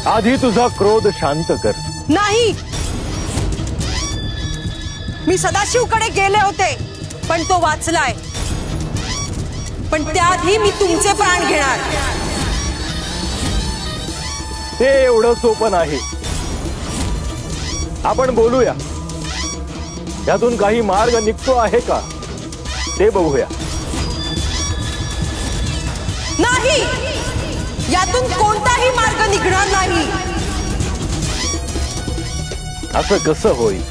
आधी तुझा क्रोध शांत कर। नाही, मी सदाशिवकडे गेले होते पण तो वाचलाय। पण त्याआधी मी तुमचे प्राण घेणार। ते एवढं सोपं नाही। आपण बोलूया, यातून काही मार्ग निघतो आहे का ते बघूया। नाही, यातून कोणताही मार्ग निघणार नाही। असं कसं होईल?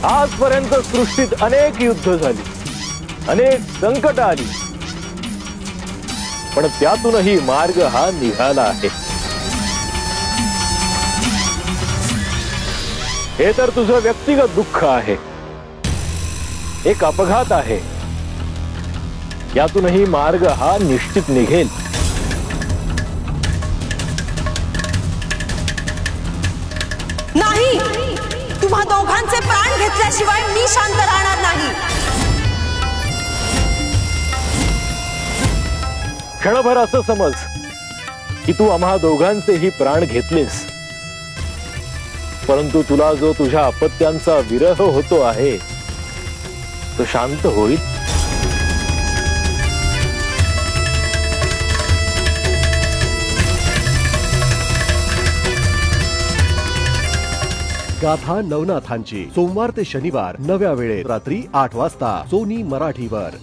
आजपर्यंत सृष्टीत अनेक युद्ध झाली, अनेक संकट आली, पण त्यातूनही मार्ग हा निघाला आहे। हे तर तुझं व्यक्तिगत दुःख आहे, एक अपघात आहे, यातूनही मार्ग हा निश्चित निघेल। नाही, तुम्हा दोघांचे प्राण घेतल्याशिवाय मी शांत राहणार नाही। क्षणभर असं समज की तू आम्हा दोघांचेही प्राण घेतलेस, परंतु तुला जो तुझ्या अपत्यांचा विरह होतो आहे तो शांत होईल। गाथा नवनाथांची सोमवार ते शनिवार नव्या वेळेत रात्री 8 वाजता सोनी मराठीवर।